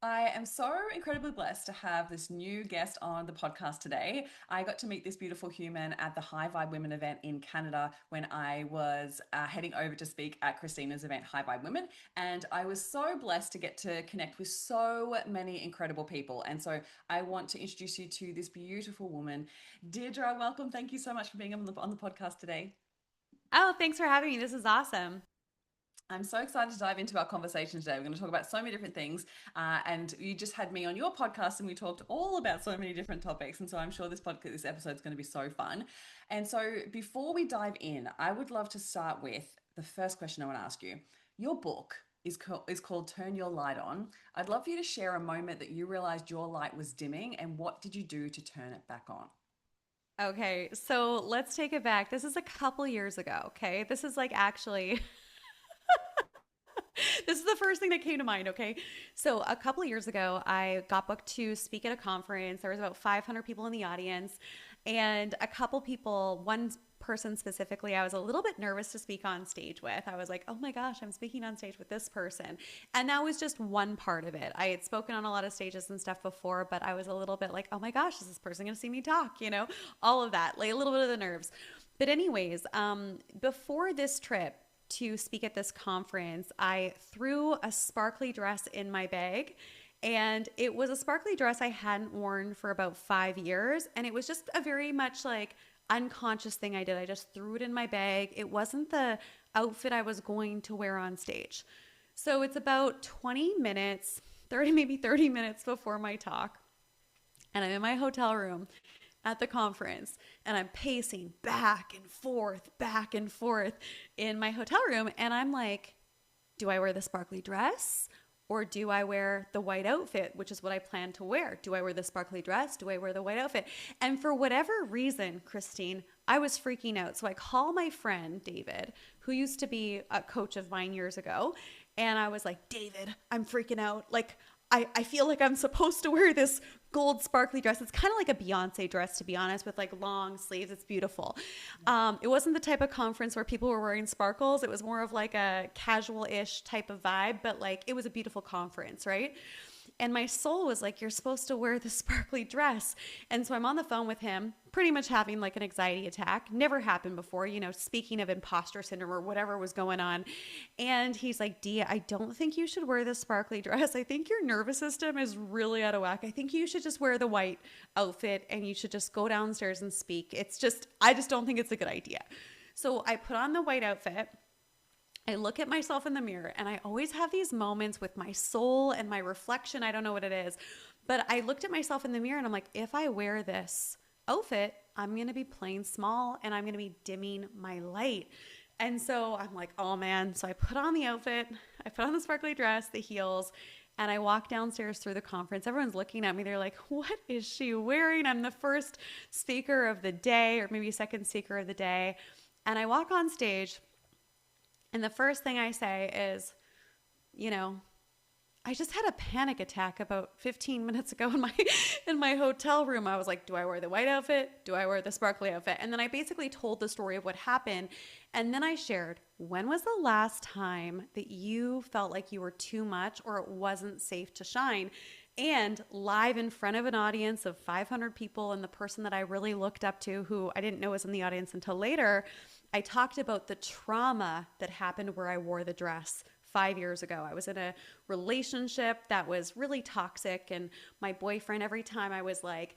I am so incredibly blessed to have this new guest on the podcast today. I got to meet this beautiful human at the High Vibe Women event in Canada when I was heading over to speak at Christina's event, High Vibe Women. And I was so blessed to get to connect with so many incredible people. And so I want to introduce you to this beautiful woman, Deirdre. Welcome. Thank you so much for being on the podcast today. Oh, thanks for having me. This is awesome. I'm so excited to dive into our conversation today. We're going to talk about so many different things. And you just had me on your podcast and we talked all about so many different topics. And so I'm sure this episode is going to be so fun. And so before we dive in, I would love to start with the first question I want to ask you. Your book is called Turn Your Light On. I'd love for you to share a moment that you realized your light was dimming and what did you do to turn it back on? Okay, so let's take it back. This is a couple years ago, okay? This is like actually this is the first thing that came to mind, okay? So a couple years ago, I got booked to speak at a conference. There was about 500 people in the audience, and a couple people, one person specifically, I was a little bit nervous to speak on stage with. I was like, oh my gosh, I'm speaking on stage with this person. And that was just one part of it. I had spoken on a lot of stages and stuff before, but I was a little bit like, oh my gosh, is this person going to see me talk? All of that, like a little bit of the nerves. But anyways, before this trip, to speak at this conference, I threw a sparkly dress in my bag. And it was a sparkly dress I hadn't worn for about 5 years. And it was just a very much like unconscious thing I did. I just threw it in my bag. It wasn't the outfit I was going to wear on stage. So it's about 20 minutes, 30, maybe 30 minutes before my talk. And I'm in my hotel room at the conference and I'm pacing back and forth in my hotel room. And I'm like, do I wear the sparkly dress or do I wear the white outfit, which is what I plan to wear? Do I wear the sparkly dress? Do I wear the white outfit? And for whatever reason, Christine, I was freaking out. So I call my friend David, who used to be a coach of mine years ago. And I was like, David, I'm freaking out. Like, I feel like I'm supposed to wear this gold sparkly dress. It's kind of like a Beyonce dress, to be honest, with like long sleeves. It's beautiful. It wasn't the type of conference where people were wearing sparkles. It was more of like a casual-ish type of vibe, but like it was a beautiful conference, right? And my soul was like, you're supposed to wear the sparkly dress. And so I'm on the phone with him, pretty much having like an anxiety attack. Never happened before, speaking of imposter syndrome or whatever was going on. And he's like, Dia, I don't think you should wear the sparkly dress. I think your nervous system is really out of whack. I think you should just wear the white outfit and you should just go downstairs and speak. I just don't think it's a good idea. So I put on the white outfit. I look at myself in the mirror and I always have these moments with my soul and my reflection. I don't know what it is, but I looked at myself in the mirror and I'm like, if I wear this outfit, I'm going to be playing small and I'm going to be dimming my light. And so I'm like, oh man. So I put on the outfit, I put on the sparkly dress, the heels, and I walk downstairs through the conference. Everyone's looking at me. They're like, what is she wearing? I'm the first speaker of the day, or maybe second speaker of the day. And I walk on stage. And the first thing I say is, you know, I just had a panic attack about 15 minutes ago in my in my hotel room. I was like, do I wear the white outfit? Do I wear the sparkly outfit? And then I basically told the story of what happened. And then I shared, when was the last time that you felt like you were too much or it wasn't safe to shine? And live in front of an audience of 500 people and the person that I really looked up to, who I didn't know was in the audience until later, I talked about the trauma that happened where I wore the dress 5 years ago. I was in a relationship that was really toxic, and my boyfriend, every time I was like,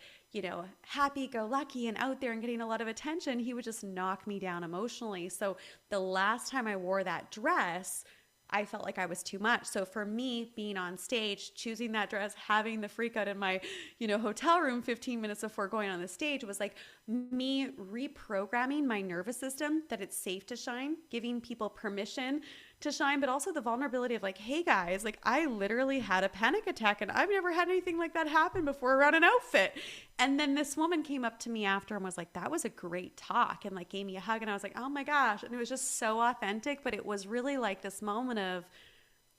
happy go lucky and out there and getting a lot of attention, he would just knock me down emotionally. So the last time I wore that dress, I felt like I was too much. So for me, being on stage, choosing that dress, having the freak out in my, hotel room 15 minutes before going on the stage was like me reprogramming my nervous system that it's safe to shine, giving people permission to shine, but also the vulnerability of like, hey guys, like I literally had a panic attack and I've never had anything like that happen before around an outfit. And then this woman came up to me after and was like, that was a great talk, and like gave me a hug. And I was like, oh my gosh. And it was just so authentic, but it was really like this moment of,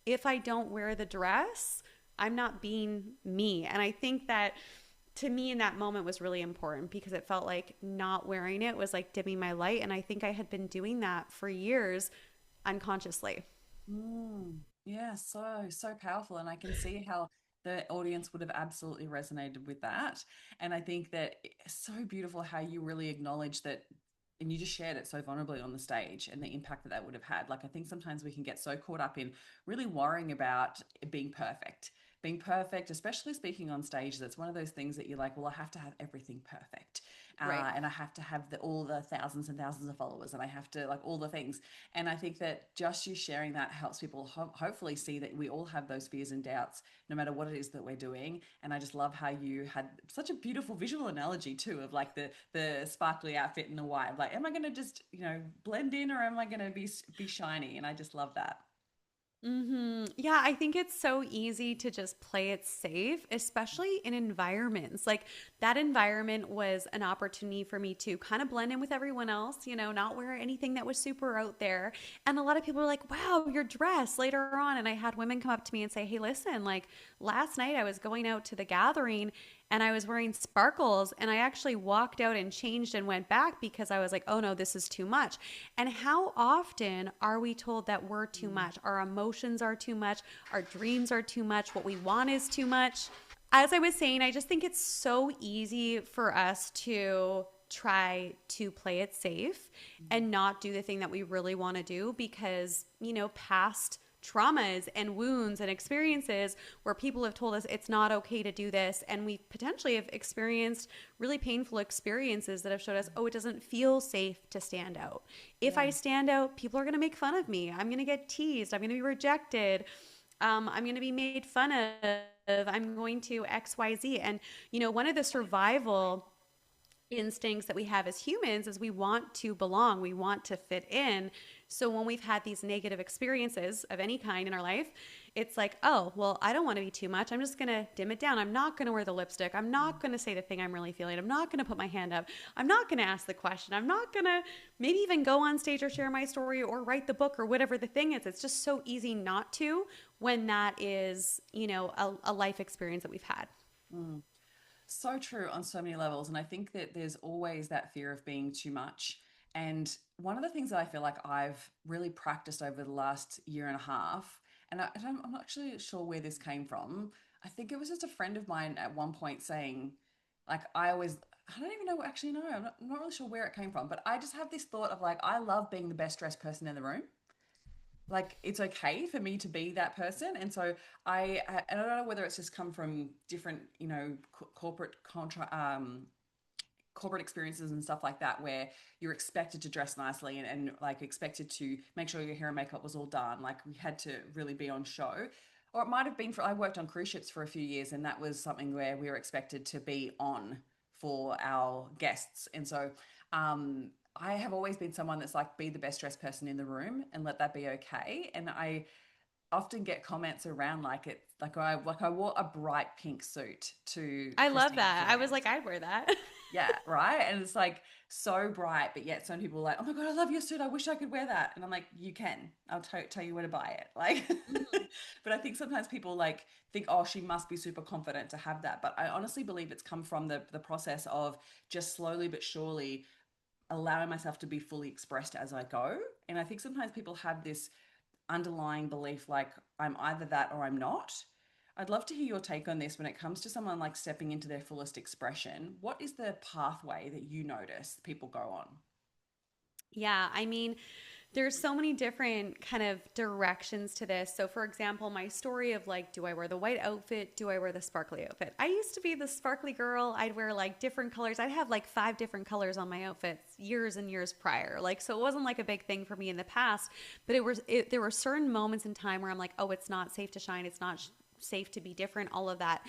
if I don't wear the dress, I'm not being me. And I think that to me in that moment was really important because it felt like not wearing it was like dimming my light. And I think I had been doing that for years unconsciously. Yeah, so powerful. And I can see how the audience would have absolutely resonated with that. And I think that it's so beautiful how you really acknowledge that, and you just shared it so vulnerably on the stage and the impact that that would have had. Like, I think sometimes we can get so caught up in really worrying about being perfect. Being perfect, especially speaking on stage, that's one of those things that you're like, well, I have to have everything perfect. Right. And I have to have all the thousands and thousands of followers, and I have to like all the things. And I think that just you sharing that helps people hopefully see that we all have those fears and doubts, no matter what it is that we're doing. And I just love how you had such a beautiful visual analogy too, of like the sparkly outfit and the white. Like, am I going to just blend in, or am I going to be shiny? And I just love that. Yeah, I think it's so easy to just play it safe, especially in environments. Like that environment was an opportunity for me to kind of blend in with everyone else, not wear anything that was super out there. And a lot of people were like, wow, your dress later on. And I had women come up to me and say, hey, listen, like last night I was going out to the gathering and I was wearing sparkles and I actually walked out and changed and went back because I was like, oh no, this is too much. And how often are we told that we're too much? Our emotions are too much, our dreams are too much, what we want is too much. As I was saying, I just think it's so easy for us to try to play it safe and not do the thing that we really want to do because, past traumas and wounds and experiences where people have told us it's not okay to do this, and we potentially have experienced really painful experiences that have showed us, oh, it doesn't feel safe to stand out. If I stand out, people are going to make fun of me. I'm going to get teased. I'm going to be rejected. I'm going to be made fun of. I'm going to XYZ. And one of the survival instincts that we have as humans is we want to belong, we want to fit in. So when we've had these negative experiences of any kind in our life, it's like, oh, well, I don't want to be too much. I'm just going to dim it down. I'm not going to wear the lipstick. I'm not going to say the thing I'm really feeling. I'm not going to put my hand up. I'm not going to ask the question. I'm not going to maybe even go on stage or share my story or write the book or whatever the thing is. It's just so easy not to when that is, a life experience that we've had. Mm. So true on so many levels. And I think that there's always that fear of being too much. And one of the things that I feel like I've really practiced over the last year and a half, and I'm not actually sure where this came from. I think it was just a friend of mine at one point saying, like, I don't even know, actually, no, I'm not really sure where it came from, but I just have this thought of like, I love being the best dressed person in the room. Like, it's okay for me to be that person. And so I don't know whether it's just come from different corporate corporate experiences and stuff like that, where you're expected to dress nicely and like expected to make sure your hair and makeup was all done, like we had to really be on show. Or it might have been, for I worked on cruise ships for a few years, and that was something where we were expected to be on for our guests. And so I have always been someone that's like, be the best dressed person in the room and let that be okay. And I often get comments around like it, like I wore a bright pink suit to I love Christina's that. I was wedding. like, I'd wear that. Yeah, right. And it's like so bright, but yet some people are like, oh my God, I love your suit. I wish I could wear that. And I'm like, you can. I'll tell you where to buy it. Like, but I think sometimes people like think, oh, she must be super confident to have that. But I honestly believe it's come from the process of just slowly but surely allowing myself to be fully expressed as I go. And I think sometimes people have this underlying belief like, I'm either that or I'm not. I'd love to hear your take on this when it comes to someone like stepping into their fullest expression. What is the pathway that you notice people go on? Yeah, I mean, there's so many different kind of directions to this. So, for example, my story of like, do I wear the white outfit? Do I wear the sparkly outfit? I used to be the sparkly girl. I'd wear like different colors. I'd have like 5 different colors on my outfits years and years prior. Like, so it wasn't like a big thing for me in the past, but there were certain moments in time where I'm like, oh, it's not safe to shine. It's not safe to be different, all of that.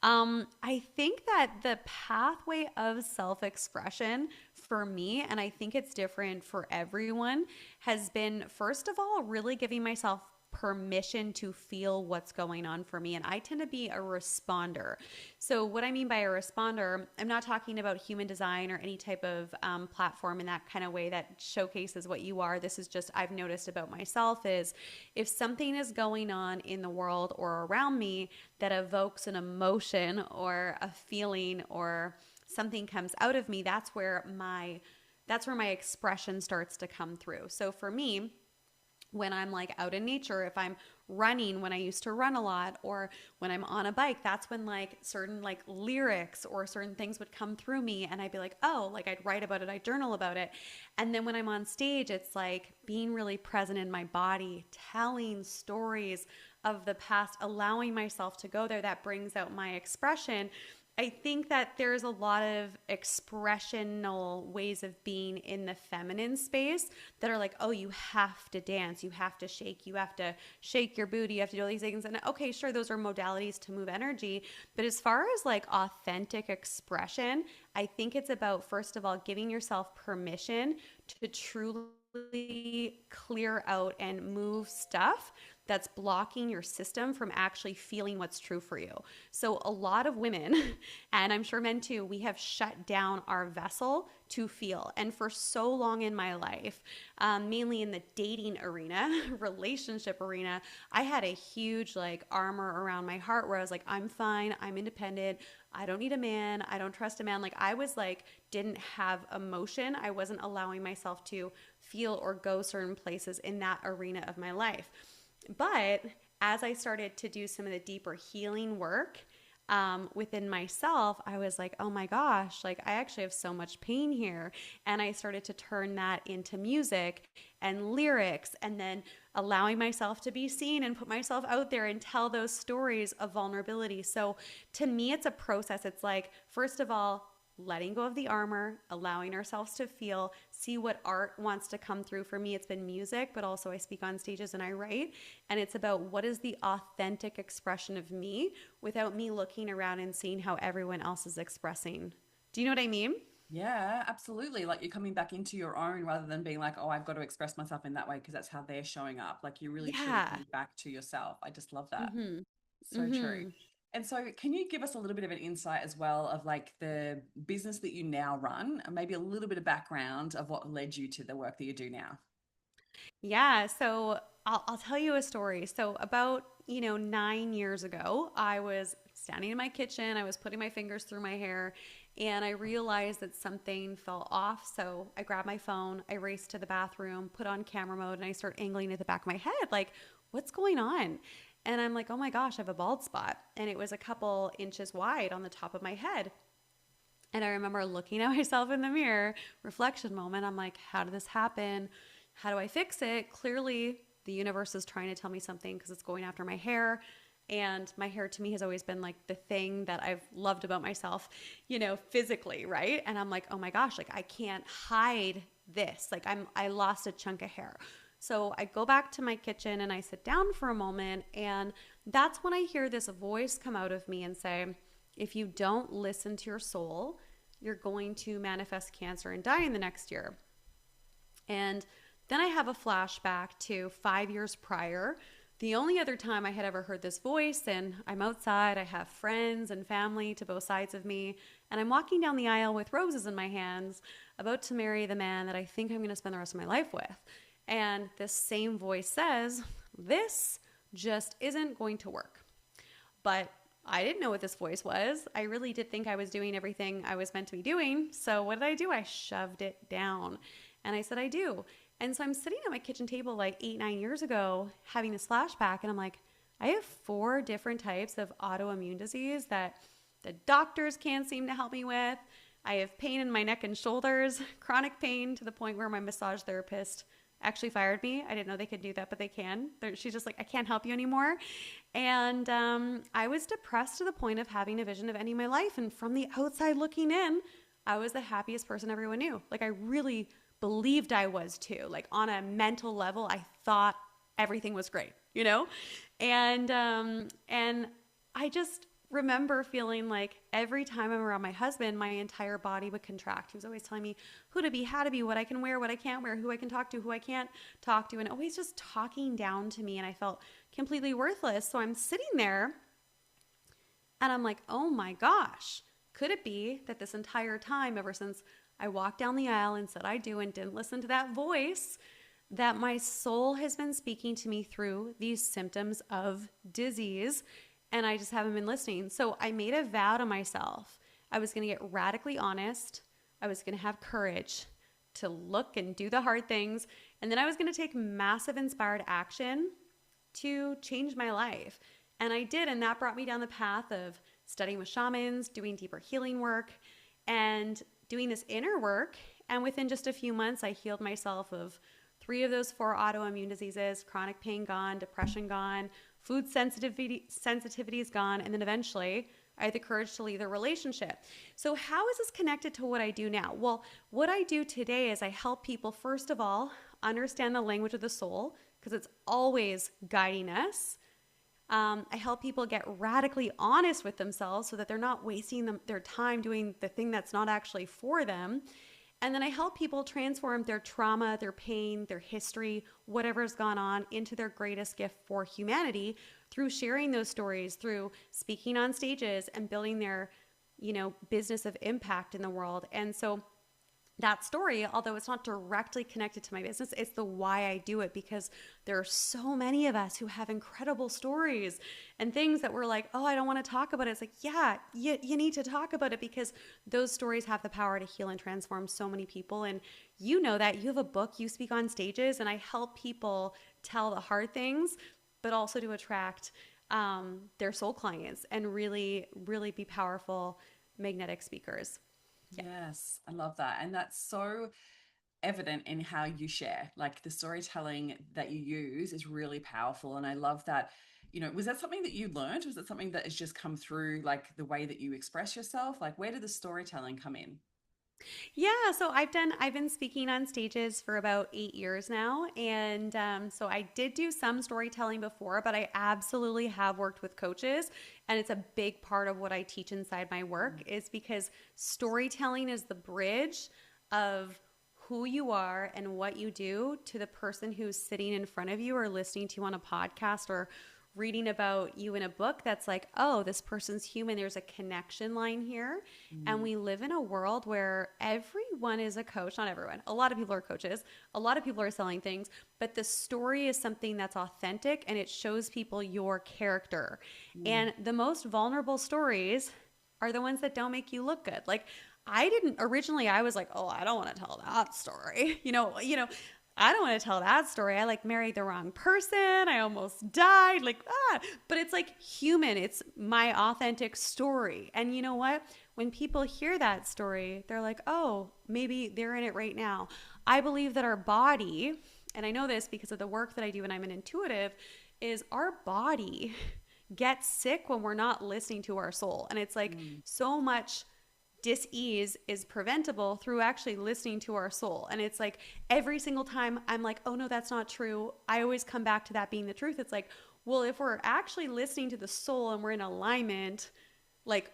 I think that the pathway of self expression for me, and I think it's different for everyone, has been first of all, really giving myself permission to feel what's going on for me. And I tend to be a responder. So, what I mean by a responder, I'm not talking about human design or any type of platform in that kind of way that showcases what you are. This is just, I've noticed about myself is if something is going on in the world or around me that evokes an emotion or a feeling or something comes out of me, that's where my expression starts to come through. So for me, when I'm like out in nature, if I'm running, when I used to run a lot, or when I'm on a bike, that's when like certain like lyrics or certain things would come through me and I'd be like, oh, like I'd write about it, I'd journal about it. And then when I'm on stage, it's like being really present in my body, telling stories of the past, allowing myself to go there. That brings out my expression. I think that there's a lot of expressional ways of being in the feminine space that are like, oh, you have to dance, you have to shake your booty, you have to do all these things. And okay, sure, those are modalities to move energy. But as far as like authentic expression, I think it's about, first of all, giving yourself permission to truly clear out and move stuff that's blocking your system from actually feeling what's true for you. So a lot of women, and I'm sure men too, we have shut down our vessel to feel. And for so long in my life, mainly in the dating arena, relationship arena, I had a huge like armor around my heart where I was like, I'm fine, I'm independent, I don't need a man, I don't trust a man. Like I was like, didn't have emotion. I wasn't allowing myself to feel or go certain places in that arena of my life. But as I started to do some of the deeper healing work within myself, I was like, oh my gosh, like I actually have so much pain here. And I started to turn that into music and lyrics, and then allowing myself to be seen and put myself out there and tell those stories of vulnerability. So to me, it's a process. It's like, first of all, letting go of the armor, allowing ourselves to feel, see what art wants to come through. For me, it's been music, but also I speak on stages and I write. And it's about what is the authentic expression of me without me looking around and seeing how everyone else is expressing. Do you know what I mean? Yeah, absolutely. Like you're coming back into your own rather than being like, oh, I've got to express myself in that way because that's how they're showing up. Like you're really truly Yeah. coming back to yourself. I just love that. Mm-hmm. So true. Mm-hmm. And so, can you give us a little bit of an insight as well of like the business that you now run, and maybe a little bit of background of what led you to the work that you do now? Yeah, so I'll tell you a story. So about, 9 years ago, I was standing in my kitchen, I was putting my fingers through my hair, and I realized that something fell off. So I grabbed my phone, I raced to the bathroom, put on camera mode, and I start angling at the back of my head, like, what's going on? And I'm like, oh my gosh, I have a bald spot. And it was a couple inches wide on the top of my head. And I remember looking at myself in the mirror, reflection moment. I'm like, how did this happen? How do I fix it? Clearly, the universe is trying to tell me something because it's going after my hair. And my hair to me has always been like the thing that I've loved about myself, physically, right? And I'm like, oh my gosh, like I can't hide this. Like I lost a chunk of hair. So I go back to my kitchen and I sit down for a moment. And that's when I hear this voice come out of me and say, if you don't listen to your soul, you're going to manifest cancer and die in the next year. And then I have a flashback to 5 years prior. The only other time I had ever heard this voice, and I'm outside, I have friends and family to both sides of me, and I'm walking down the aisle with roses in my hands, about to marry the man that I think I'm going to spend the rest of my life with. And this same voice says, this just isn't going to work. But I didn't know what this voice was. I really did think I was doing everything I was meant to be doing. So what did I do? I shoved it down. And I said, I do. And so I'm sitting at my kitchen table like 8-9 years ago having this flashback. And I'm like, I have 4 different types of autoimmune disease that the doctors can't seem to help me with. I have pain in my neck and shoulders, chronic pain to the point where my massage therapist actually fired me. I didn't know they could do that, but they can. She's just like, I can't help you anymore. And I was depressed to the point of having a vision of ending my life. And from the outside looking in, I was the happiest person everyone knew. Like I really believed I was too. Like on a mental level, I thought everything was great, And I just remember feeling like every time I'm around my husband, my entire body would contract. He was always telling me who to be, how to be, what I can wear, what I can't wear, who I can talk to, who I can't talk to, and always just talking down to me. And I felt completely worthless. So I'm sitting there and I'm like, oh my gosh, could it be that this entire time, ever since I walked down the aisle and said I do and didn't listen to that voice, that my soul has been speaking to me through these symptoms of disease, and I just haven't been listening. So I made a vow to myself. I was going to get radically honest. I was going to have courage to look and do the hard things. And then I was going to take massive inspired action to change my life. And I did. And that brought me down the path of studying with shamans, doing deeper healing work, and doing this inner work. And within just a few months, I healed myself of 3 of those 4 autoimmune diseases, chronic pain gone, depression gone, food sensitivity is gone. And then eventually I had the courage to leave the relationship. So how is this connected to what I do now? Well, what I do today is I help people, first of all, understand the language of the soul, because it's always guiding us. I help people get radically honest with themselves so that they're not wasting their time doing the thing that's not actually for them. And then I help people transform their trauma, their pain, their history, whatever's gone on, into their greatest gift for humanity through sharing those stories, through speaking on stages and building their, business of impact in the world. And so that story, although it's not directly connected to my business, it's the why I do it, because there are so many of us who have incredible stories and things that we're like, oh, I don't want to talk about it. It's like, yeah, you need to talk about it, because those stories have the power to heal and transform so many people. And you know that. You have a book, you speak on stages, and I help people tell the hard things, but also to attract their soul clients and really, really be powerful magnetic speakers. Yeah. Yes, I love that. And that's so evident in how you share. Like, the storytelling that you use is really powerful. And I love that. Was that something that you learned? Was it something that has just come through, like the way that you express yourself? Like, where did the storytelling come in? Yeah, so I've been speaking on stages for about 8 years now, and so I did do some storytelling before, but I absolutely have worked with coaches, and it's a big part of what I teach inside my work, is because storytelling is the bridge of who you are and what you do to the person who's sitting in front of you or listening to you on a podcast or reading about you in a book. That's like, oh, this person's human. There's a connection line here. And we live in a world where everyone is a coach. Not everyone. A lot of people are coaches. A lot of people are selling things. But the story is something that's authentic, and it shows people your character. And the most vulnerable stories are the ones that don't make you look good. Like, I didn't originally, I was like, oh, I don't want to tell that story. I don't want to tell that story. I married the wrong person. I almost died. But it's human. It's my authentic story. And you know what? When people hear that story, they're like, oh, maybe they're in it right now. I believe that our body, and I know this because of the work that I do when I'm an intuitive, is our body gets sick when we're not listening to our soul. And it's so much dis-ease is preventable through actually listening to our soul. And it's every single time I'm like, oh no, that's not true, I always come back to that being the truth. It's well, if we're actually listening to the soul and we're in alignment,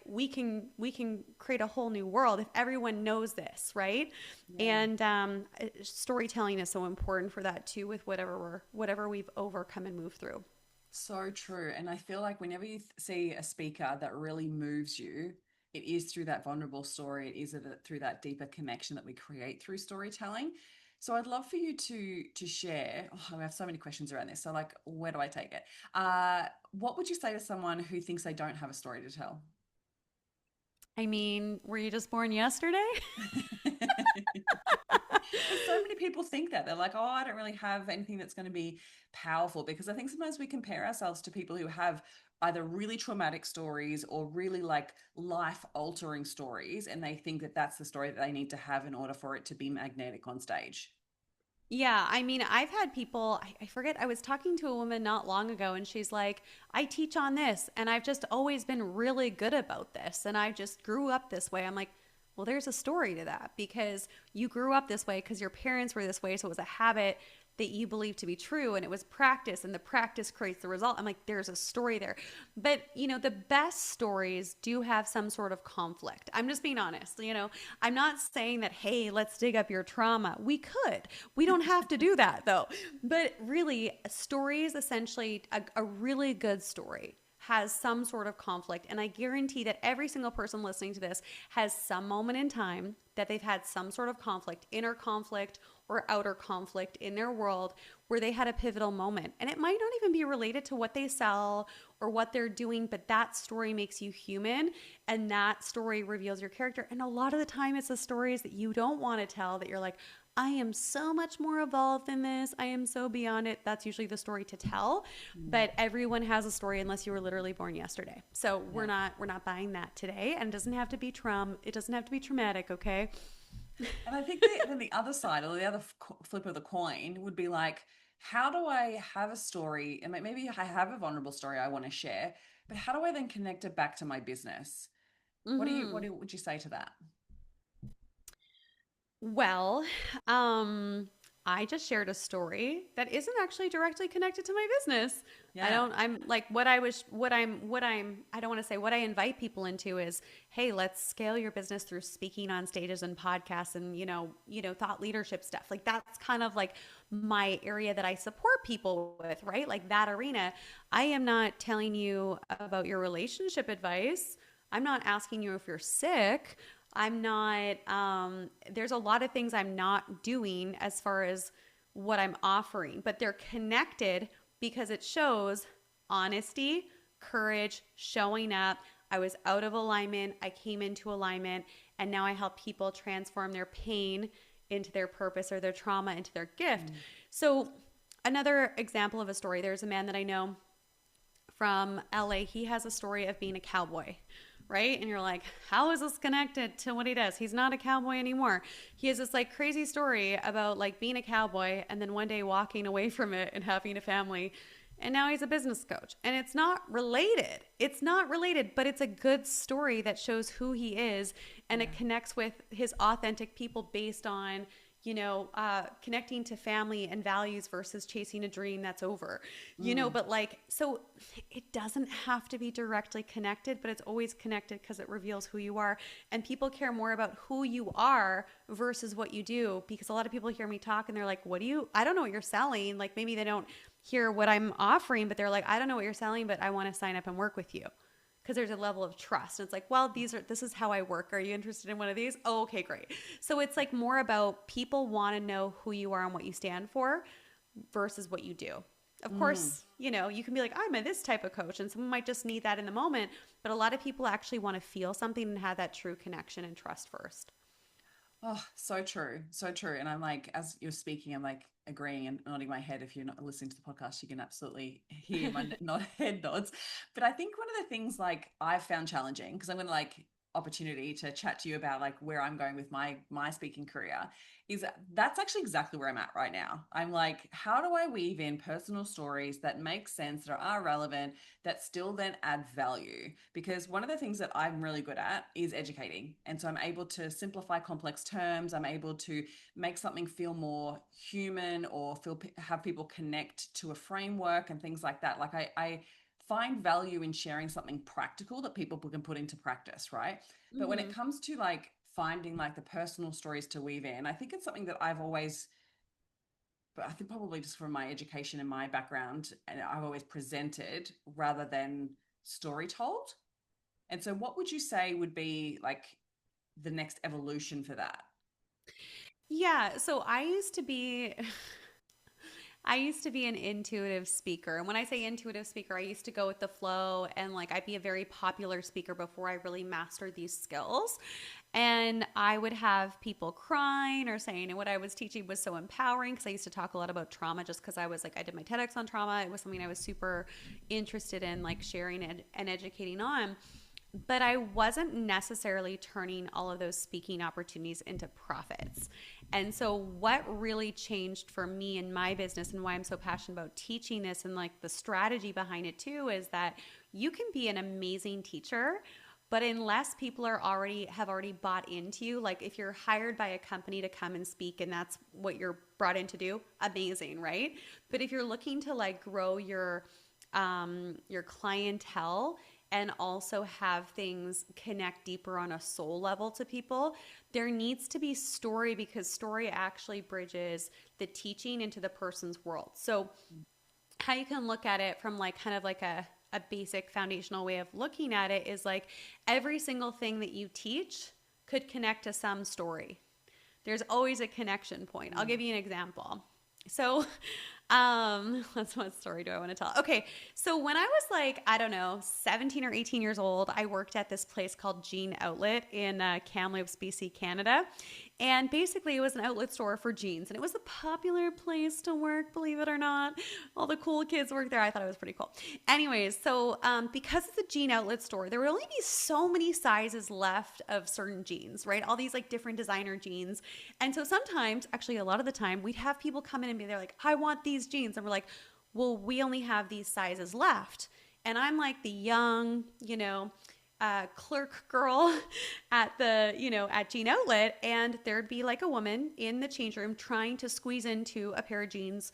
we can create a whole new world if everyone knows this, right? Yeah. And storytelling is so important for that too, with whatever we've overcome and moved through. So true. And I feel like whenever you see a speaker that really moves you, it is through that vulnerable story. It is through that deeper connection that we create through storytelling. So I'd love for you to share. Oh, I have so many questions around this. So where do I take it? What would you say to someone who thinks they don't have a story to tell? I mean, were you just born yesterday? So many people think that. They're like, oh, I don't really have anything that's going to be powerful, because I think sometimes we compare ourselves to people who have either really traumatic stories or really life altering stories. And they think that that's the story that they need to have in order for it to be magnetic on stage. Yeah, I mean, I've had people, I forget, I was talking to a woman not long ago, and she's like, I teach on this, and I've just always been really good about this, and I just grew up this way. I'm like, well, there's a story to that, because you grew up this way because your parents were this way, so it was a habit that you believe to be true, and it was practice, and the practice creates the result. I'm like, there's a story there. But the best stories do have some sort of conflict. I'm just being honest. I'm not saying that, hey, let's dig up your trauma. We could. We don't have to do that though. But really, stories, essentially, a really good story has some sort of conflict. And I guarantee that every single person listening to this has some moment in time that they've had some sort of conflict, inner conflict or outer conflict in their world, where they had a pivotal moment. And it might not even be related to what they sell or what they're doing, but that story makes you human, and that story reveals your character. And a lot of the time it's the stories that you don't want to tell that you're like, I am so much more evolved than this. I am so beyond it. That's usually the story to tell. But everyone has a story unless you were literally born yesterday. So we're not buying that today. And it doesn't have to be it doesn't have to be traumatic, okay? And I think then the other side, or the other flip of the coin, would be like, how do I have a story? And maybe I have a vulnerable story I want to share, but how do I then connect it back to my business? Would you say to that? Well, I just shared a story that isn't actually directly connected to my business. Yeah. I'm like, I don't want to say what I invite people into is, hey, let's scale your business through speaking on stages and podcasts and, thought leadership stuff. Like that's kind of like my area that I support people with, right? Like that arena. I am not telling you about your relationship advice. I'm not asking you if you're sick. I'm not, there's a lot of things I'm not doing as far as what I'm offering, but they're connected because it shows honesty, courage, showing up. I was out of alignment. I came into alignment, and now I help people transform their pain into their purpose or their trauma into their gift. So another example of a story, there's a man that I know from LA. He has a story of being a cowboy, right? And you're like, how is this connected to what he does? He's not a cowboy anymore. He has this like crazy story about like being a cowboy and then one day walking away from it and having a family. And now he's a business coach. And it's not related. It's not related, but it's a good story that shows who he is. And it connects with his authentic people based on, connecting to family and values versus chasing a dream that's over, but like, so it doesn't have to be directly connected, but it's always connected because it reveals who you are. And people care more about who you are versus what you do, because a lot of people hear me talk and they're like, I don't know what you're selling. Like maybe they don't hear what I'm offering, but they're like, I don't know what you're selling, but I want to sign up and work with you. Because there's a level of trust. And it's like, well, this is how I work. Are you interested in one of these? Oh, okay, great. So it's like more about people want to know who you are and what you stand for versus what you do. Of course, you can be like, I'm a this type of coach, and someone might just need that in the moment. But a lot of people actually want to feel something and have that true connection and trust first. Oh, so true. So true. And I'm like, as you're speaking, I'm like agreeing and nodding my head. If you're not listening to the podcast, you can absolutely hear my head nods. But I think one of the things like I've found challenging, because I'm going to like opportunity to chat to you about like where I'm going with my speaking career, is that's actually exactly where I'm at right now. I'm like, how do I weave in personal stories that make sense, that are relevant, that still then add value? Because one of the things that I'm really good at is educating. And so I'm able to simplify complex terms. I'm able to make something feel more human or have people connect to a framework and things like that. Like I find value in sharing something practical that people can put into practice, right? But when it comes to like finding like the personal stories to weave in, I think it's something that I've always, but I think probably just from my education and my background, and I've always presented rather than story told. And so what would you say would be like the next evolution for that? Yeah. So I used to be an intuitive speaker. And when I say intuitive speaker, I used to go with the flow and like I'd be a very popular speaker before I really mastered these skills. And I would have people crying or saying what I was teaching was so empowering, because I used to talk a lot about trauma just because I did my TEDx on trauma. It was something I was super interested in like sharing and educating on. But I wasn't necessarily turning all of those speaking opportunities into profits. And so what really changed for me in my business and why I'm so passionate about teaching this and like the strategy behind it too is that you can be an amazing teacher, but unless people have already bought into you, like if you're hired by a company to come and speak and that's what you're brought in to do, amazing, right? But if you're looking to like grow your clientele and also have things connect deeper on a soul level to people, there needs to be story, because story actually bridges the teaching into the person's world. So how you can look at it from like kind of like a basic foundational way of looking at it is like every single thing that you teach could connect to some story. There's always a connection point. I'll give you an example. So what story do I want to tell? Okay. So when I was like, I don't know, 17 or 18 years old, I worked at this place called Gene Outlet in Kamloops, BC, Canada. And basically it was an outlet store for jeans, and it was a popular place to work, believe it or not. All the cool kids worked there. I thought it was pretty cool. Anyways, so because it's a jean outlet store, there would only be so many sizes left of certain jeans, right? All these like different designer jeans. And so sometimes, actually a lot of the time, we'd have people come in and be there like, I want these jeans. And we're like, well, we only have these sizes left. And I'm like the young, clerk girl at the, at Jean Outlet. And there'd be like a woman in the change room trying to squeeze into a pair of jeans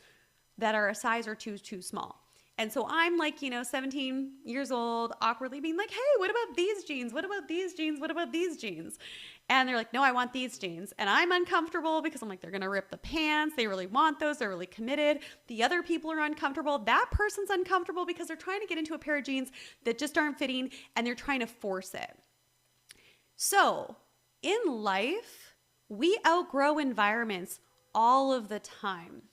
that are a size or two too small. And so I'm like, 17 years old, awkwardly being like, hey, what about these jeans? What about these jeans? What about these jeans? And they're like, no, I want these jeans. And I'm uncomfortable because I'm like, they're going to rip the pants. They really want those. They're really committed. The other people are uncomfortable. That person's uncomfortable because they're trying to get into a pair of jeans that just aren't fitting and they're trying to force it. So in life, we outgrow environments all of the time.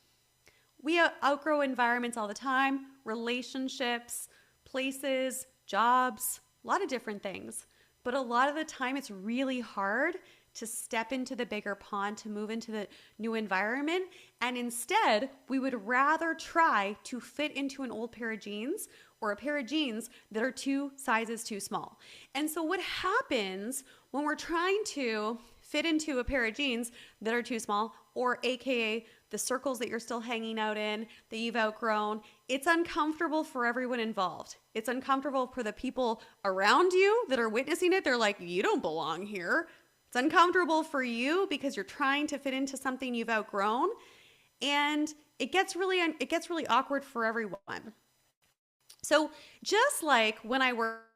We outgrow environments all the time, relationships, places, jobs, a lot of different things. But a lot of the time it's really hard to step into the bigger pond, to move into the new environment. And instead, we would rather try to fit into an old pair of jeans or a pair of jeans that are two sizes too small. And so what happens when we're trying to fit into a pair of jeans that are too small, or AKA the circles that you're still hanging out in that you've outgrown, it's uncomfortable for everyone involved. It's uncomfortable for the people around you that are witnessing it. They're like, you don't belong here. It's uncomfortable for you because you're trying to fit into something you've outgrown. And it gets really awkward for everyone. So just like when I worked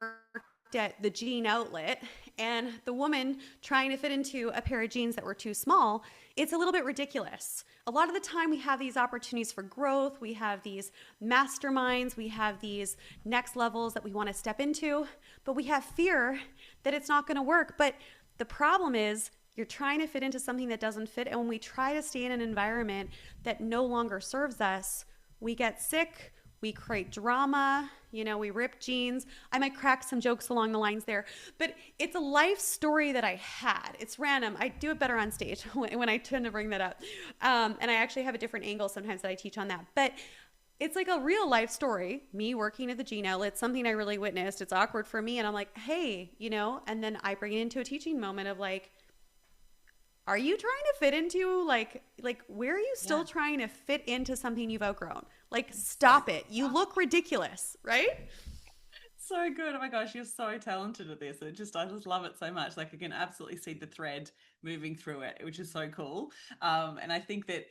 at the Jean Outlet and the woman trying to fit into a pair of jeans that were too small, it's a little bit ridiculous. A lot of the time we have these opportunities for growth. We have these masterminds. We have these next levels that we want to step into, but we have fear that it's not going to work. But the problem is you're trying to fit into something that doesn't fit. And when we try to stay in an environment that no longer serves us, we get sick. We create drama, we rip jeans. I might crack some jokes along the lines there, but it's a life story that I had. It's random. I do it better on stage when I tend to bring that up. And I actually have a different angle sometimes that I teach on that, but it's like a real life story. Me working at the Jean Outlet, something I really witnessed. It's awkward for me. And I'm like, hey, and then I bring it into a teaching moment of like, are you trying to fit into like where are you still trying to fit into something you've outgrown? Like, stop it. You look ridiculous, right? So good. Oh my gosh, you're so talented at this. I just love it so much. Like I can absolutely see the thread moving through it, which is so cool. And I think that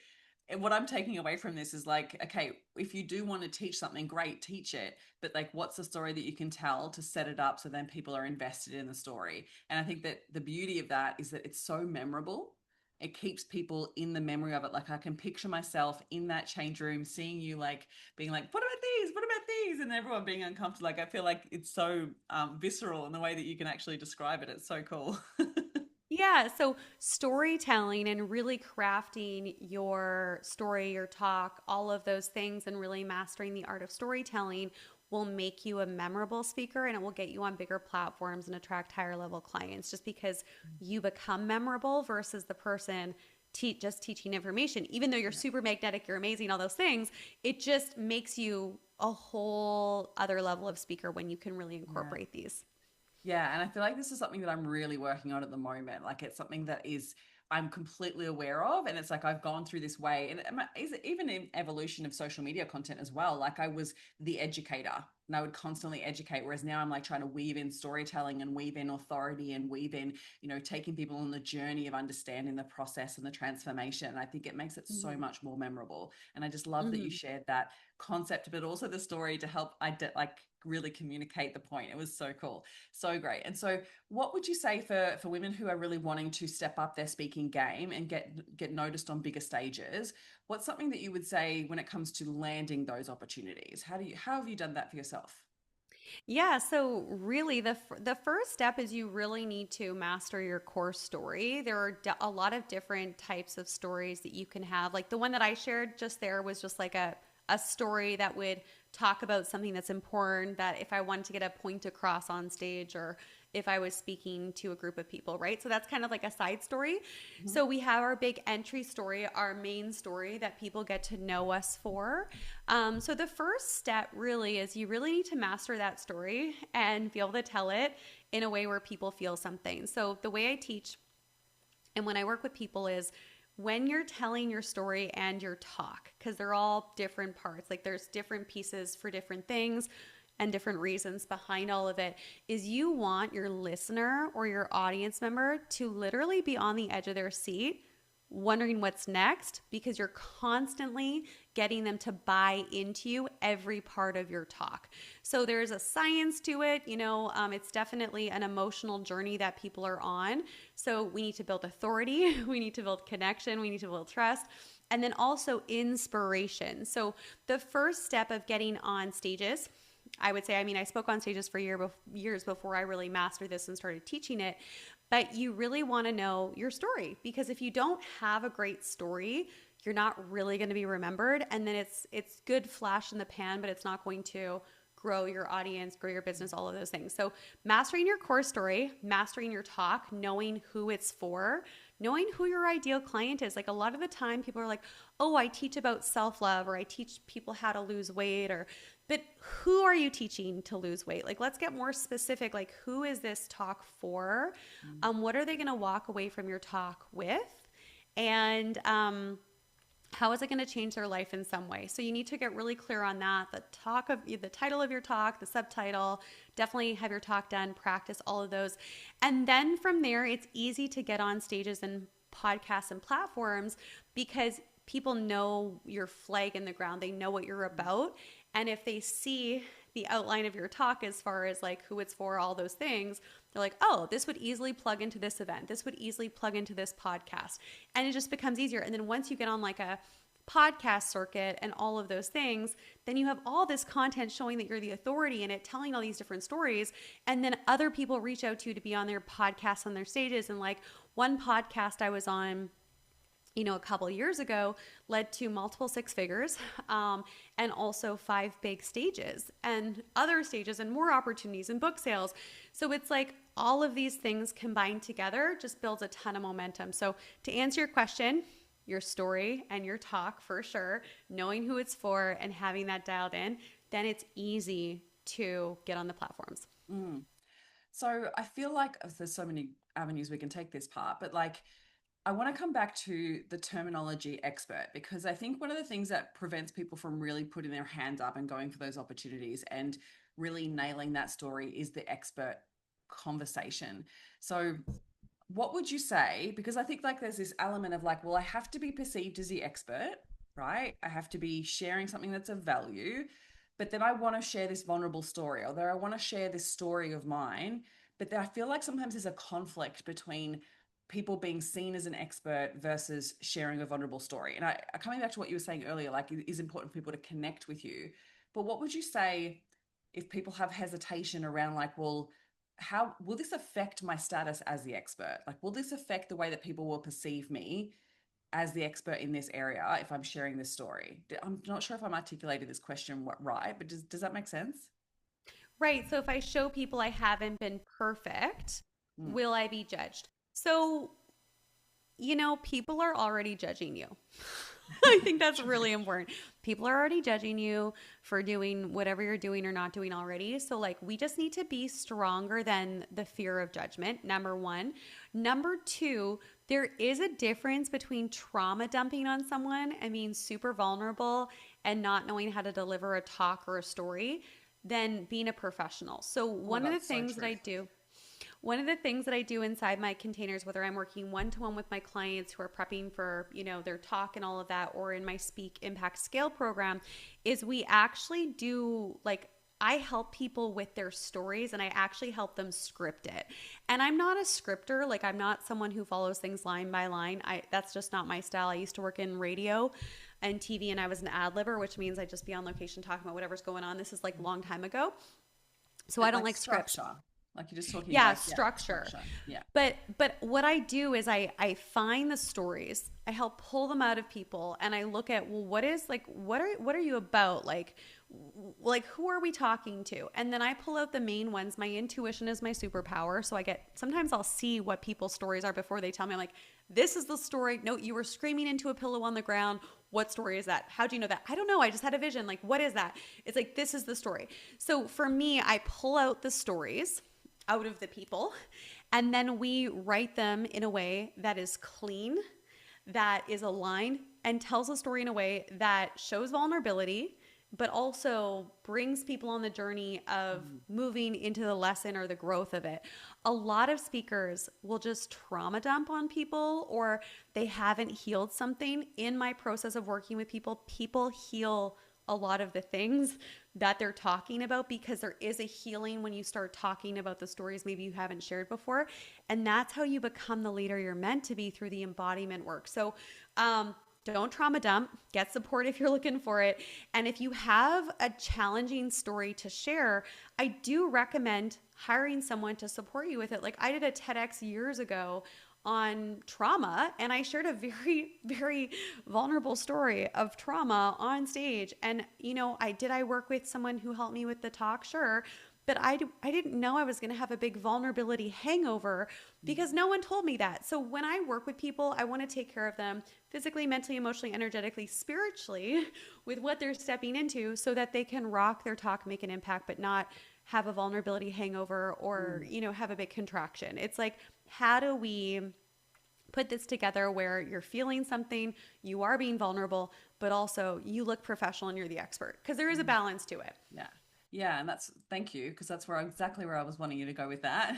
what I'm taking away from this is like, okay, if you do want to teach something, great, teach it. But like, what's the story that you can tell to set it up so then people are invested in the story? And I think that the beauty of that is that it's so memorable. It keeps people in the memory of it. Like I can picture myself in that change room, seeing you like being like, what about these? What about these? And everyone being uncomfortable. Like I feel like it's so visceral in the way that you can actually describe it. It's so cool. Yeah, so storytelling and really crafting your story, your talk, all of those things, and really mastering the art of storytelling will make you a memorable speaker, and it will get you on bigger platforms and attract higher level clients just because you become memorable versus the person just teaching information. Even though you're super magnetic, you're amazing, all those things, it just makes you a whole other level of speaker when you can really incorporate these. Yeah, and I feel like this is something that I'm really working on at the moment. Like it's something that I'm completely aware of, and it's like I've gone through this way, and even in evolution of social media content as well. Like I was the educator, and I would constantly educate, whereas now I'm like trying to weave in storytelling and weave in authority and weave in, taking people on the journey of understanding the process and the transformation. And I think it makes it so much more memorable. And I just love that you shared that concept, but also the story to help really communicate the point. It was so cool. So great. And so what would you say for women who are really wanting to step up their speaking game and get noticed on bigger stages? What's something that you would say when it comes to landing those opportunities? How have you done that for yourself? Yeah, so really the first step is you really need to master your core story. There are a lot of different types of stories that you can have. Like the one that I shared just there was just like a story that would talk about something that's important, that if I wanted to get a point across on stage, or if I was speaking to a group of people, right? So that's kind of like a side story. Mm-hmm. So we have our big entry story, our main story that people get to know us for. So the first step really is you really need to master that story and be able to tell it in a way where people feel something. So the way I teach and when I work with people is when you're telling your story and your talk, because they're all different parts, like there's different pieces for different things and different reasons behind all of it, is you want your listener or your audience member to literally be on the edge of their seat wondering what's next, because you're constantly getting them to buy into you every part of your talk. So there's a science to it, it's definitely an emotional journey that people are on. So we need to build authority, we need to build connection, we need to build trust, and then also inspiration. So the first step of getting on stages, I would say, I spoke on stages for years before I really mastered this and started teaching it. But you really want to know your story, because if you don't have a great story, you're not really going to be remembered. And then it's good flash in the pan, but it's not going to grow your audience, grow your business, all of those things. So mastering your core story, mastering your talk, knowing who it's for, knowing who your ideal client is. Like a lot of the time people are like, oh, I teach about self-love, or I teach people how to lose weight, but who are you teaching to lose weight? Like, let's get more specific. Like, who is this talk for? What are they going to walk away from your talk with? And how is it going to change their life in some way? So you need to get really clear on that. The title of your talk, the subtitle, definitely have your talk done, practice all of those. And then from there, it's easy to get on stages and podcasts and platforms because people know your flag in the ground. They know what you're about. And if they see the outline of your talk as far as like who it's for, all those things, they're like, oh, this would easily plug into this event. This would easily plug into this podcast. And it just becomes easier. And then once you get on like a podcast circuit and all of those things, then you have all this content showing that you're the authority in it, telling all these different stories. And then other people reach out to you to be on their podcasts, on their stages. And like one podcast I was on, a couple of years ago led to multiple six figures, and also 5 big stages and other stages and more opportunities and book sales. So it's like all of these things combined together just builds a ton of momentum. So to answer your question, your story and your talk for sure, knowing who it's for and having that dialed in, then it's easy to get on the platforms. So I feel like there's so many avenues we can take this part, but like, I want to come back to the terminology expert, because I think one of the things that prevents people from really putting their hands up and going for those opportunities and really nailing that story is the expert conversation. So what would you say? Because I think like there's this element of like, well, I have to be perceived as the expert, right? I have to be sharing something that's of value, but then I want to share this vulnerable story, or I want to share this story of mine. But then I feel like sometimes there's a conflict between people being seen as an expert versus sharing a vulnerable story. And coming back to what you were saying earlier, like it is important for people to connect with you. But what would you say if people have hesitation around like, well, how will this affect my status as the expert? Like, will this affect the way that people will perceive me as the expert in this area if I'm sharing this story? I'm not sure if I'm articulated this question right, but does that make sense? Right. So if I show people I haven't been perfect, will I be judged? So, people are already judging you. I think that's really important. People are already judging you for doing whatever you're doing or not doing already. So like, we just need to be stronger than the fear of judgment. Number one. Number two, there is a difference between trauma dumping on someone and being super vulnerable and not knowing how to deliver a talk or a story than being a professional. So one of the things that I do inside my containers, whether I'm working one-to-one with my clients who are prepping for, their talk and all of that, or in my Speak, Impact, Scale program, is we actually do I help people with their stories and I actually help them script it. And I'm not a scripter. Like I'm not someone who follows things line by line. That's just not my style. I used to work in radio and TV and I was an ad-libber, which means I'd just be on location talking about whatever's going on. This is like a long time ago. So I don't like scripts. Like you're just talking about structure. Yeah. But what I do is I find the stories, I help pull them out of people and I look at, well, what are you about? Like, like, who are we talking to? And then I pull out the main ones. My intuition is my superpower. So sometimes I'll see what people's stories are before they tell me. I'm like, this is the story. No, you were screaming into a pillow on the ground. What story is that? How do you know that? I don't know. I just had a vision. Like, what is that? It's like, this is the story. So for me, I pull out the stories out of the people, and then we write them in a way that is clean, that is aligned, and tells a story in a way that shows vulnerability, but also brings people on the journey of moving into the lesson or the growth of it. A lot of speakers will just trauma dump on people, or they haven't healed something. In my process of working with people, people heal a lot of the things that they're talking about, because there is a healing when you start talking about the stories maybe you haven't shared before. And that's how you become the leader you're meant to be, through the embodiment work. So, don't trauma dump, get support if you're looking for it. And if you have a challenging story to share, I do recommend hiring someone to support you with it. Like, I did a TEDx years ago on trauma, and I shared a very, very vulnerable story of trauma on stage. And, I work with someone who helped me with the talk? Sure. But I didn't know I was going to have a big vulnerability hangover, because no one told me that. So when I work with people, I want to take care of them physically, mentally, emotionally, energetically, spiritually, with what they're stepping into, so that they can rock their talk, make an impact, but not have a vulnerability hangover, or, have a big contraction. It's like, how do we put this together where you're feeling something, you are being vulnerable, but also you look professional and you're the expert? Because there is a balance to it. Yeah. Yeah, and thank you, because that's exactly where I was wanting you to go with that.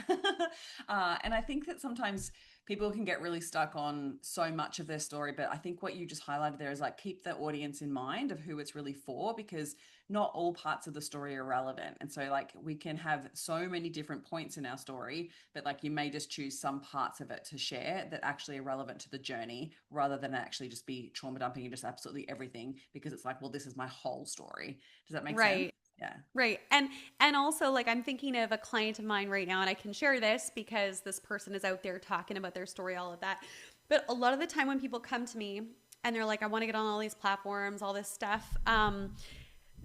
And I think that sometimes people can get really stuck on so much of their story, but I think what you just highlighted there is like, keep the audience in mind of who it's really for, because not all parts of the story are relevant. And so like, we can have so many different points in our story, but like, you may just choose some parts of it to share that actually are relevant to the journey, rather than actually just be trauma dumping and just absolutely everything, because it's like, well, this is my whole story. Does that make sense? Right. Yeah. Right. And also, like, I'm thinking of a client of mine right now, and I can share this because this person is out there talking about their story, all of that. But a lot of the time when people come to me and they're like, I want to get on all these platforms, all this stuff,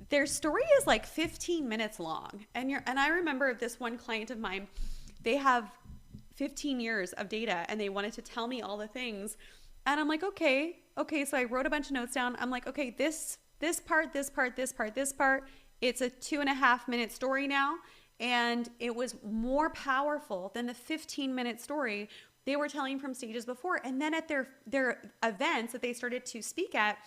their story is like 15 minutes long. And I remember this one client of mine, they have 15 years of data, and they wanted to tell me all the things. And I'm like, okay. So I wrote a bunch of notes down. I'm like, okay, this part, this part, this part, this part. It's a 2.5-minute story now, and it was more powerful than the 15-minute story they were telling from stages before. And then at their events that they started to speak at,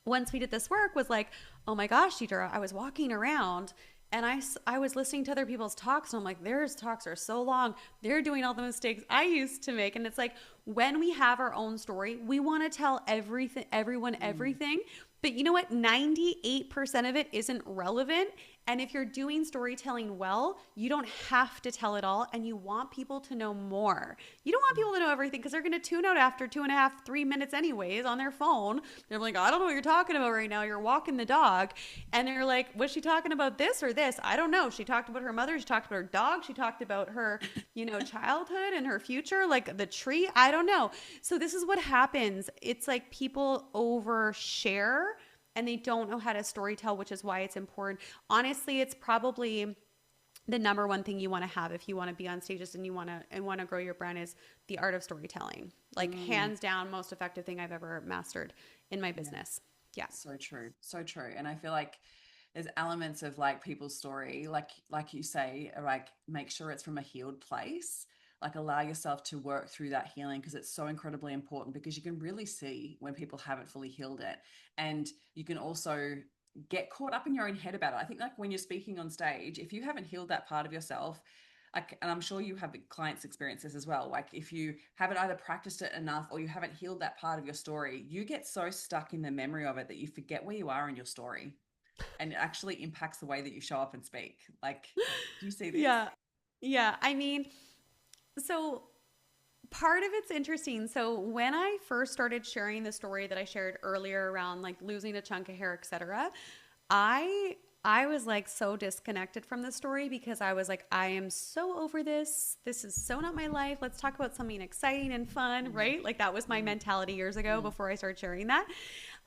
once we did this work, was like, oh my gosh, Deidre, I was walking around and I was listening to other people's talks, and I'm like, their talks are so long. They're doing all the mistakes I used to make. And it's like, when we have our own story, we want to tell everyone everything. But you know what? 98% of it isn't relevant. And if you're doing storytelling well, you don't have to tell it all, and you want people to know more. You don't want people to know everything, because they're going to tune out after 2.5, 3 minutes anyways on their phone. They're like, I don't know what you're talking about right now. You're walking the dog. And they're like, was she talking about this or this? I don't know. She talked about her mother. She talked about her dog. She talked about her, childhood and her future, like the tree. I don't know. So this is what happens. It's like people overshare, and they don't know how to storytell, which is why it's important. Honestly, it's probably the number one thing you want to have if you want to be on stages and you want to grow your brand, is the art of storytelling. Like, hands down, most effective thing I've ever mastered in my business. Yeah. So true. So true. And I feel like there's elements of like people's story, like you say, like, make sure it's from a healed place. Like, allow yourself to work through that healing, because it's so incredibly important, because you can really see when people haven't fully healed it. And you can also get caught up in your own head about it. I think, like, when you're speaking on stage, if you haven't healed that part of yourself, like, and I'm sure you have clients experience this as well, like, if you haven't either practiced it enough or you haven't healed that part of your story, you get so stuck in the memory of it that you forget where you are in your story, and it actually impacts the way that you show up and speak. Like, do you see this? Yeah. I mean, so part of it's interesting. So when I first started sharing the story that I shared earlier around like losing a chunk of hair, etc., I I was like so disconnected from the story because I was like, I am so over this. This is so not my life. Let's talk about something exciting and fun, Mm, right? Like that was my mm, mentality years ago mm, before I started sharing that.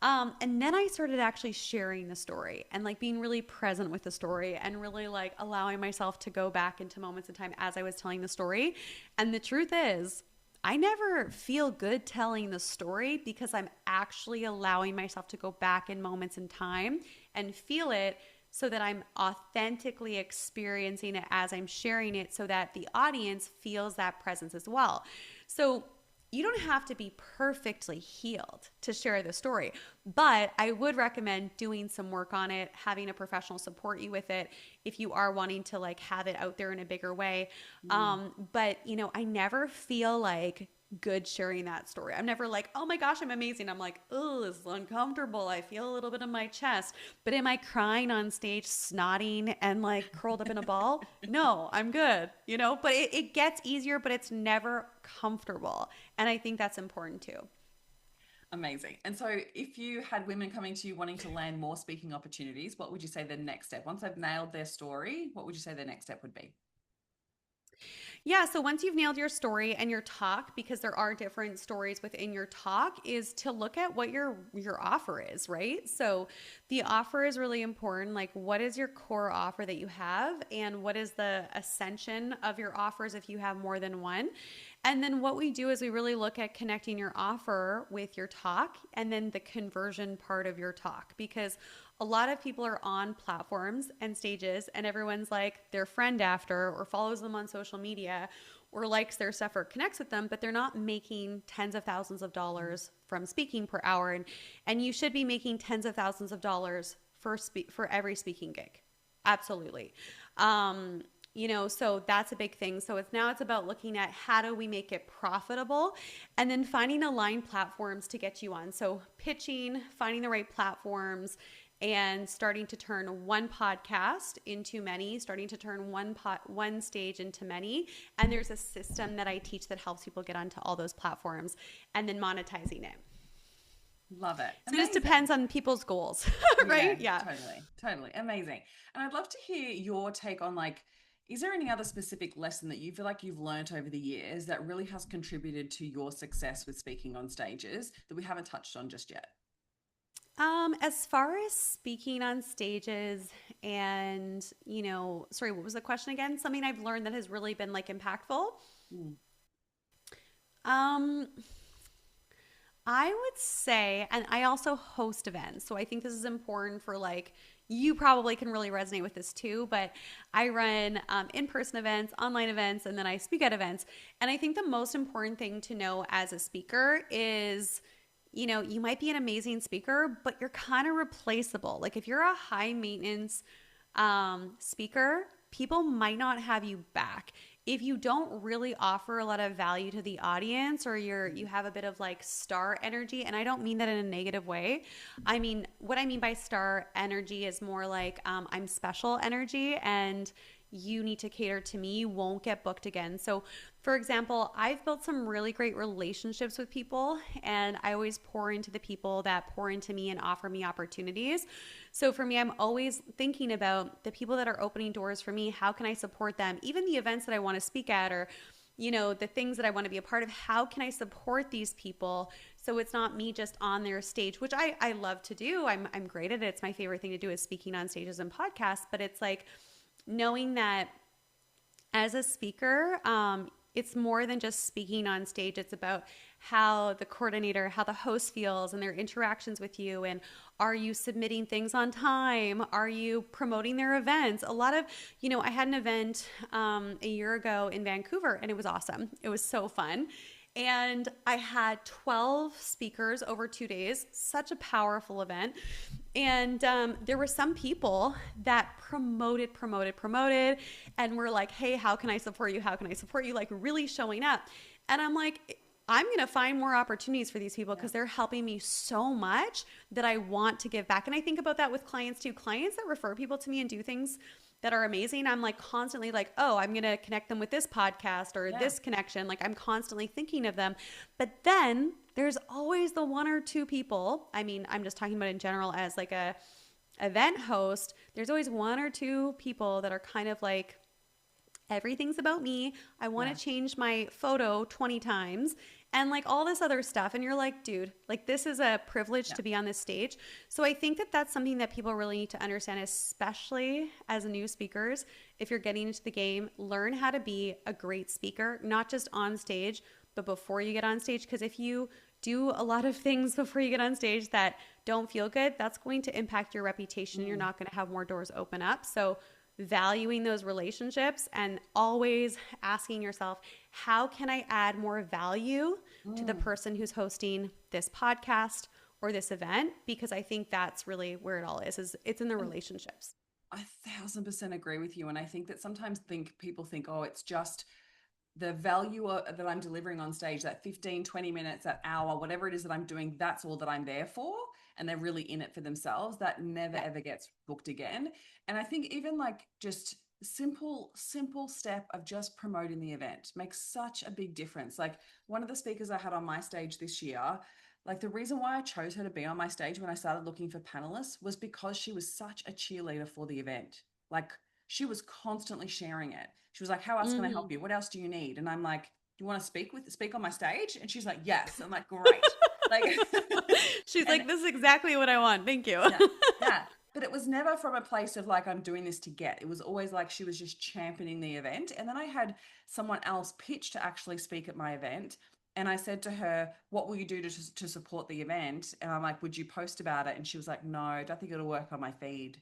And then I started actually sharing the story and like being really present with the story and really like allowing myself to go back into moments in time as I was telling the story. And the truth is, I never feel good telling the story because I'm actually allowing myself to go back in moments in time and feel it so that I'm authentically experiencing it as I'm sharing it so that the audience feels that presence as well. So you don't have to be perfectly healed to share the story, but I would recommend doing some work on it, having a professional support you with it if you are wanting to like have it out there in a bigger way. mm. But I never feel like good sharing that story. I'm never like, oh my gosh, I'm amazing. I'm like, oh, this is uncomfortable. I feel a little bit in my chest. But am I crying on stage, snotting and like curled up in a ball? No, I'm good, but it gets easier, but it's never comfortable. And I think that's important too. Amazing. And so, if you had women coming to you wanting to land more speaking opportunities, what would you say the next step? Once they've nailed their story, what would you say their next step would be? Yeah, so once you've nailed your story and your talk, because there are different stories within your talk, is to look at what your offer is, right? So the offer is really important. Like, what is your core offer that you have, and what is the ascension of your offers if you have more than one? And then what we do is we really look at connecting your offer with your talk and then the conversion part of your talk, because a lot of people are on platforms and stages and everyone's like their friend after or follows them on social media or likes their stuff or connects with them, but they're not making tens of thousands of dollars from speaking per hour. And you should be making tens of thousands of dollars for every speaking gig. Absolutely. So that's a big thing. So it's about looking at how do we make it profitable and then finding aligned platforms to get you on. So pitching, finding the right platforms, and starting to turn one podcast into many, starting to turn one stage into many. And there's a system that I teach that helps people get onto all those platforms and then monetizing it. Love it. So it just depends on people's goals, right? Yeah, Yeah. totally. Amazing. And I'd love to hear your take on like, is there any other specific lesson that you feel like you've learned over the years that really has contributed to your success with speaking on stages that we haven't touched on just yet? As far as speaking on stages and, sorry, what was the question again? Something I've learned that has really been like impactful. Mm. Um, I would say, and I also host events. So I think this is important for like, you probably can really resonate with this too, but I run in-person events, online events, and then I speak at events. And I think the most important thing to know as a speaker is, you might be an amazing speaker, but you're kind of replaceable. Like if you're a high maintenance speaker, people might not have you back. If you don't really offer a lot of value to the audience or you have a bit of like star energy, and I don't mean that in a negative way. I mean, what I mean by star energy is more like I'm special energy and you need to cater to me, you won't get booked again. So for example, I've built some really great relationships with people and I always pour into the people that pour into me and offer me opportunities. So for me, I'm always thinking about the people that are opening doors for me. How can I support them? Even the events that I want to speak at or the things that I want to be a part of, how can I support these people so it's not me just on their stage, which I love to do. I'm great at it. It's my favorite thing to do is speaking on stages and podcasts, but it's like knowing that as a speaker, it's more than just speaking on stage. It's about how the coordinator, how the host feels and their interactions with you. And are you submitting things on time? Are you promoting their events? A lot of, I had an event a year ago in Vancouver and it was awesome. It was so fun. And I had 12 speakers over 2 days, such a powerful event. And there were some people that promoted, and were like, hey, how can I support you? How can I support you? Like really showing up. And I'm like, I'm going to find more opportunities for these people because they're helping me so much that I want to give back. And I think about that with clients too. Clients that refer people to me and do things that are amazing. I'm like constantly like, oh, I'm going to connect them with this podcast or this connection. Like I'm constantly thinking of them. But then there's always the one or two people. I mean, I'm just talking about in general as like a event host, there's always one or two people that are kind of like, everything's about me. I want Yeah. to change my photo 20 times and like all this other stuff. And you're like, dude, like this is a privilege Yeah. to be on this stage. So I think that that's something that people really need to understand, especially as new speakers. If you're getting into the game, learn how to be a great speaker, not just on stage, but before you get on stage. Because if you do a lot of things before you get on stage that don't feel good, that's going to impact your reputation. You're not going to have more doors open up. So valuing those relationships and always asking yourself, how can I add more value to the person who's hosting this podcast or this event? Because I think that's really where it all is it's in the relationships. I 1000% agree with you. And I think that sometimes people think, oh, it's just the value that I'm delivering on stage, that 15, 20 minutes, that hour, whatever it is that I'm doing, that's all that I'm there for. And they're really in it for themselves. That never, Yeah. ever gets booked again. And I think even like just simple step of just promoting the event makes such a big difference. Like one of the speakers I had on my stage this year, like the reason why I chose her to be on my stage when I started looking for panelists was because she was such a cheerleader for the event. Like she was constantly sharing it. She was like, how else can I Mm-hmm. help you? What else do you need? And I'm like, do you want to speak on my stage? And she's like, yes. I'm like, great. Like, She's and like, this is exactly what I want. Thank you. yeah, yeah. But it was never from a place of like, I'm doing this to get. It was always like she was just championing the event. And then I had someone else pitch to actually speak at my event. And I said to her, what will you do to support the event? And I'm like, would you post about it? And she was like, no, I don't think it'll work on my feed.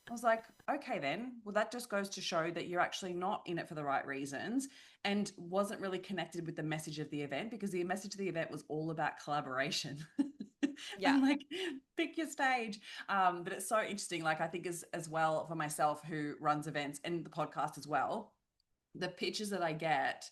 I was like, okay, then. Well, that just goes to show that you're actually not in it for the right reasons and wasn't really connected with the message of the event, because the message of the event was all about collaboration. Yeah. I'm like, pick your stage. But it's so interesting. Like, I think as well for myself who runs events and the podcast as well, the pitches that I get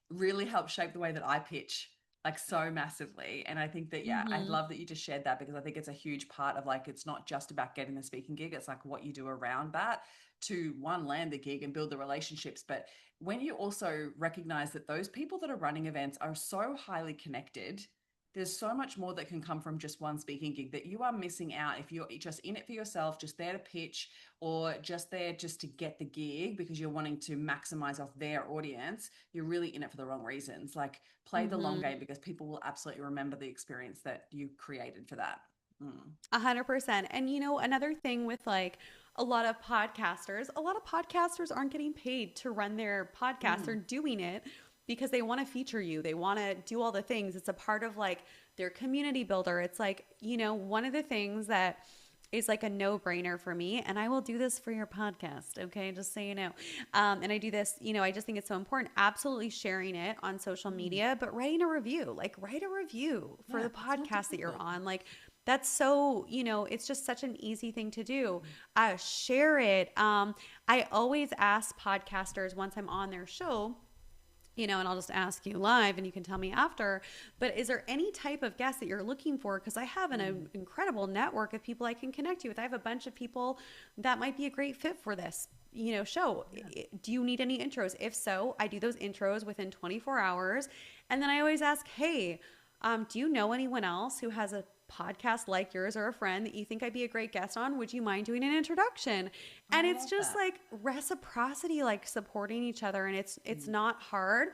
really helped shape the way that I pitch, like so massively. And I think that, yeah, I Mm-hmm. love that you just shared that, because I think it's a huge part of like, it's not just about getting the speaking gig. It's like what you do around that to one, land the gig and build the relationships. But when you also recognize that those people that are running events are so highly connected, there's so much more that can come from just one speaking gig that you are missing out if you're just in it for yourself, just there to pitch, or just there just to get the gig because you're wanting to maximize off their audience. You're really in it for the wrong reasons. Like, play the long Mm-hmm. game, because people will absolutely remember the experience that you created for that. 100%. And you know, another thing with like a lot of podcasters aren't getting paid to run their podcast. They're Mm. doing it because they want to feature you. They want to do all the things. It's a part of like their community builder. It's like, you know, one of the things that is like a no-brainer for me, and I will do this for your podcast, okay, just so you know. And I do this, you know, I just think it's so important, absolutely sharing it on social Mm. media, but writing a review, like write a review for Yeah, the it's not podcast that you're difficult. on. Like that's so, you know, it's just such an easy thing to do. Share it. I always ask podcasters once I'm on their show, you know, and I'll just ask you live and you can tell me after, but is there any type of guest that you're looking for? Because I have an incredible network of people I can connect you with. I have a bunch of people that might be a great fit for this, you know, show. Yeah. Do you need any intros? If so, I do those intros within 24 hours. And then I always ask, hey, do you know anyone else who has a podcast like yours or a friend that you think I'd be a great guest on? Would you mind doing an introduction? And I it's love just that. like reciprocity, like supporting each other. And it's Mm. not hard,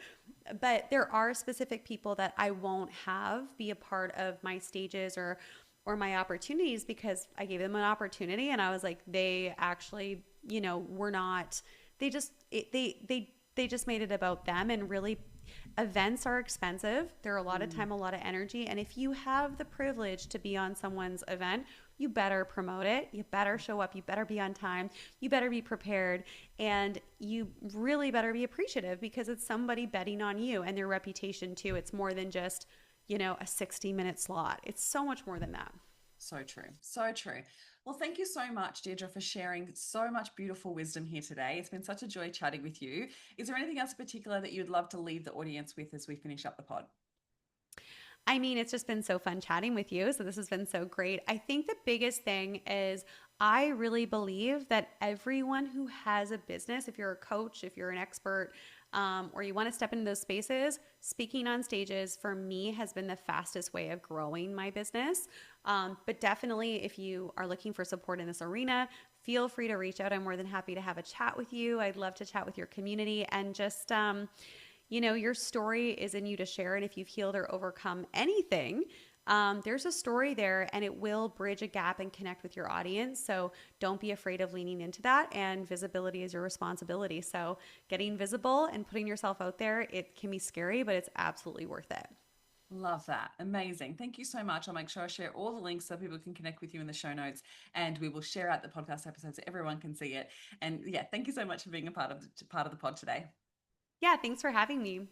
but there are specific people that I won't have be a part of my stages or my opportunities because I gave them an opportunity and I was like, they actually, you know, were not, they just, they just made it about them. And really, events are expensive. They're a lot of Mm. time, a lot of energy. And if you have the privilege to be on someone's event, you better promote it. You better show up. You better be on time. You better be prepared. And you really better be appreciative because it's somebody betting on you and their reputation too. It's more than just, you know, a 60-minute slot. It's so much more than that. So true. So true. Well, thank you so much, Deirdre, for sharing so much beautiful wisdom here today. It's been such a joy chatting with you. Is there anything else in particular that you'd love to leave the audience with as we finish up the pod? I mean, it's just been so fun chatting with you. So this has been so great. I think the biggest thing is I really believe that everyone who has a business, if you're a coach, if you're an expert, or you want to step into those spaces, speaking on stages for me has been the fastest way of growing my business. But definitely, if you are looking for support in this arena, feel free to reach out. I'm more than happy to have a chat with you. I'd love to chat with your community and just, your story is in you to share. And if you've healed or overcome anything, there's a story there and it will bridge a gap and connect with your audience. So don't be afraid of leaning into that. And visibility is your responsibility. So getting visible and putting yourself out there, it can be scary, but it's absolutely worth it. Love that. Amazing. Thank you so much. I'll make sure I share all the links so people can connect with you in the show notes, and we will share out the podcast episode so everyone can see it. And yeah, thank you so much for being a part of the pod today. Yeah, thanks for having me.